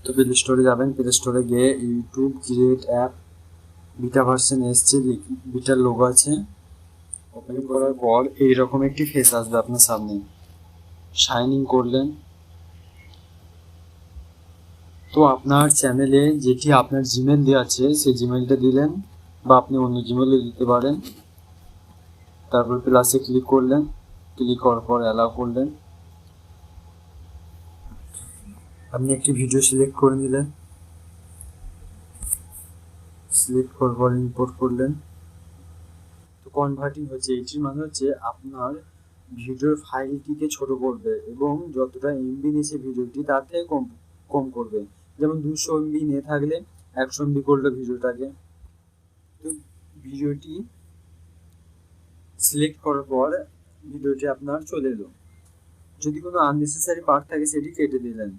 তো প্লে স্টোরে যাবেন, প্লে স্টোরে গিয়ে YouTube create app beta version এসছে, বিটার লোগো আছে। ওপেন করার পর এইরকম একটি ফেস আসবে আপনার সামনে। শাইনিং করলেন। তো আপনার চ্যানেলে যেটি আপনার জিমেল দেওয়া আছে সেই জিমেলটা দিলেন, বা আপনি অন্য জিমেলে দিতে পারেন। তারপর প্লাসে ক্লিক করলেন, ক্লিক করার পর অ্যালাউ করলেন। আপনি একটি ভিডিও সিলেক্ট করে নিলেন, সিলেক্ট করার পর ইম্পোর্ট করলেন। তো কনভার্টিং হচ্ছে, এটির মানে হচ্ছে আপনার ভিডিওর ফাইলটিকে ছোট করবে এবং যতটা এমবি নিয়েছে ভিডিওটি তার থেকে কম কম করবে। যেমন 200 এমবি নিয়ে থাকলে 100 এমবি করলো ভিডিওটাকে। তো ভিডিওটি সিলেক্ট করার পর ভিডিওটি আপনার চলে এলো। যদি কোনো আননেসেসারি পার্ট থাকে সেটি কেটে দিলেন।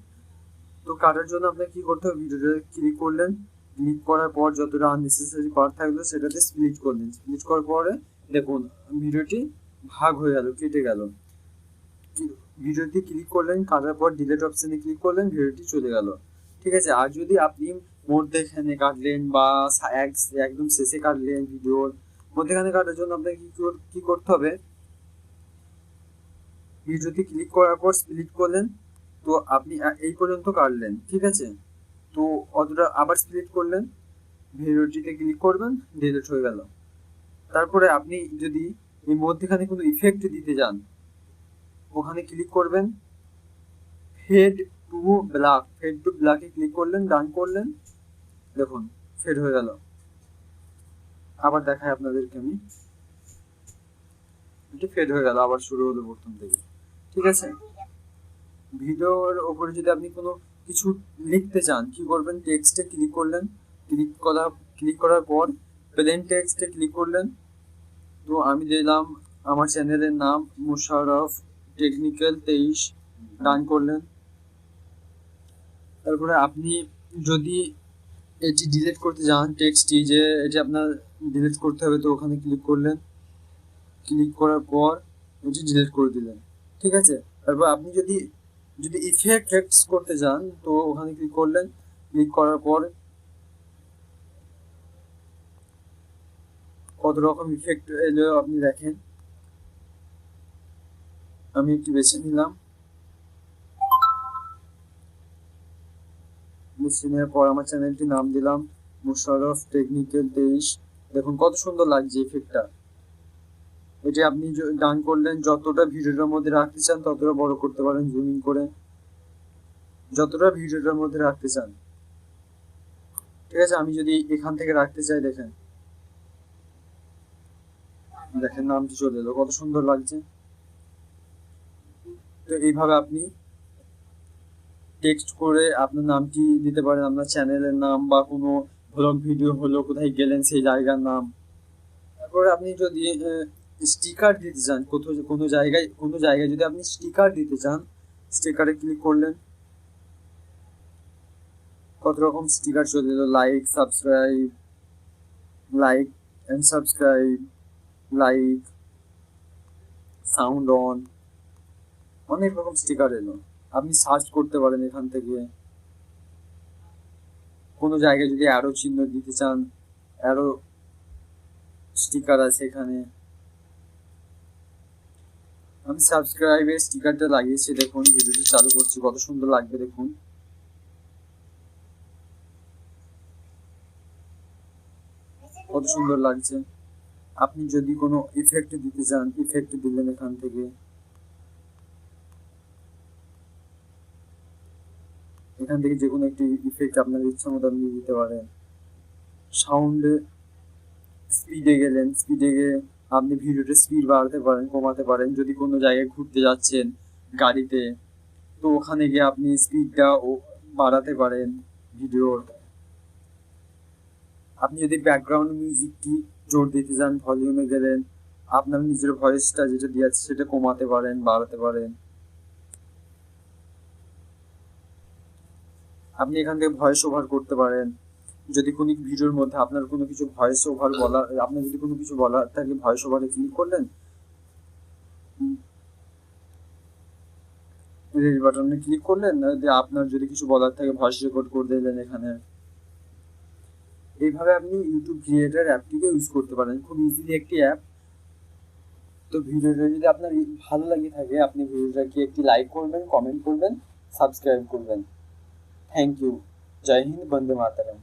তো কাটার জন্য আপনাকে কি করতে হবে, ভিডিওটা ক্লিক করলেন, ক্লিক করার পর যতটা আননেসেসারি পার্ট থাকলো সেটাতে স্প্লিট করলেন। স্প্লিট করার পরে দেখুন ভিডিওটি ভাগ হয়ে গেল, কেটে গেল। ভিডিওটি ক্লিক করলেন, কাটার পর ডিলিট অপশনে ক্লিক করলেন, ভিডিওটি চলে গেল। ঠিক আছে। আর যদি আপনি মধ্যেখানে কাটলেন বা একদম শেষে কাটলেন, ভিডিওর মধ্যেখানে কাটার জন্য আপনাকে কি করতে হবে, ভিডিওতে ক্লিক করার পর স্প্লিট করলেন। তো আপনি এই পর্যন্ত কাটলেন, ঠিক আছে। তো অতটা আবার স্প্লিট করলেন, ভিডিওটিতে ক্লিক করবেন, ডিলিট হয়ে গেল। তারপরে আপনি যদি এই মধ্যেখানে কোনো ইফেক্ট দিতে যান, ওখানে ক্লিক করবেন, fade to black, fade to ব্ল্যাকে ক্লিক করলেন, ডান করলেন, দেখুন ফেড হয়ে গেল। আবার দেখাই আপনাদেরকে আমি, এটি ফেড হয়ে গেল, আবার শুরু হলো প্রথম থেকে। ঠিক আছে। ভিডিওর ওপরে যদি আপনি কোনো কিছু লিখতে চান, কি করবেন, টেক্সটে ক্লিক করলেন, ক্লিক করার পর প্লেন টেক্সটে ক্লিক করলেন। তো আমি দিলাম আমার চ্যানেলের নাম মোশারফ টেকনিক্যাল 23, ডান করলেন। তারপরে আপনি যদি এটি ডিলিট করতে চান, টেক্সটটি যে এটি আপনার ডিলিট করতে হবে, তো ওখানে ক্লিক করলেন, ক্লিক করার পর এটি ডিলিট করে দিলেন। ঠিক আছে। তারপর আপনি যদি ইফেক্টস করতে চান, তো ওখানে ক্লিক করলেন, ক্লিক করার পর কত রকম ইফেক্ট এলো আপনি দেখেন। আমি একটি বেছে নিলাম, বেছে নেওয়ার পর আমার চ্যানেলটির নাম দিলাম মোশারফ টেকনিক্যাল 23। দেখুন কত সুন্দর লাগছে ইফেক্টটা। এটি আপনি ডান করলেন, যতটা ভিডিওটার মধ্যে রাখতে চান ততটা বড় করতে পারেন, জুমিং করে যতটা ভিডিওটার মধ্যে রাখতে চান। ঠিক আছে। আমি যদি এখান থেকে রাখতে চাই, দেখেন নামটি চলে এলো, কত সুন্দর লাগছে। তো এইভাবে আপনি টেক্সট করে আপনার নামটি দিতে পারেন, আপনার চ্যানেলের নাম বা কোনো ব্লগ ভিডিও হলো, কোথায় গেলেন সেই জায়গার নাম। তারপরে আপনি যদি স্টিকার দিতে চান, কোনো জায়গায় যদি আপনি স্টিকার দিতে চান, স্টিকারে ক্লিক করলেন, কত রকম স্টিকার চলে এলো, like and subscribe, like, sound on, অনেক রকম স্টিকার এলো। আপনি সার্চ করতে পারেন এখান থেকে। কোনো জায়গায় যদি অ্যারো চিহ্ন দিতে চান, অ্যারো স্টিকার আছে এখানে। আমি সাবস্ক্রাইবের স্টিকারটা লাগিয়েছি, দেখুন ভিডিওটি চালু করছি, কত সুন্দর লাগবে দেখুন। কত সুন্দর লাগছে। আপনি যদি কোনো ইফেক্ট দিতে চান, ইফেক্ট দিলেন এখান থেকে। এখান থেকে যে কোনো একটি ইফেক্ট আপনার ইচ্ছা মতো আপনি দিতে পারেন। সাউন্ড স্পিডে গেলেন, স্পিডে গিয়ে আপনি ভিডিওতে স্পিড বাড়াতে পারেন, কমাতে পারেন। যদি কোনো জায়গায় ঘুরতে যাচ্ছেন গাড়িতে, তো ওখানে গিয়ে আপনি স্পিডটা বাড়াতে পারেন ভিডিওর। আপনি যদি ব্যাকগ্রাউন্ড মিউজিকটি জোর দিতে চান, ভলিউমে গেলেন, আপনার নিজের ভয়েসটা যেটা দিয়ে আছে সেটা কমাতে পারেন, বাড়াতে পারেন। আপনি এখান থেকে ভয়েস ওভার করতে পারেন। যদি কোনো ভিডিওর মধ্যে আপনার কোনো কিছু ভয়েস ওভার বলা, আপনার যদি কোনো কিছু বলার থাকে, ভয়েস ওভারে ক্লিক করলেন, রেড বাটনে ক্লিক করলেন, আপনার যদি কিছু বলার থাকে ভয়েস রেকর্ড করে দিলেন এখানে। এইভাবে আপনি ইউটিউব ক্রিয়েটর অ্যাপটিকে ইউজ করতে পারেন, খুব ইজিলি একটি অ্যাপ। তো ভিডিওটা যদি আপনার ভালো লাগে থাকে, আপনি ভিডিওটাকে একটি লাইক করবেন, কমেন্ট করবেন, সাবস্ক্রাইব করবেন। Thank you. জয় হিন্দ, বন্দে মাতরম।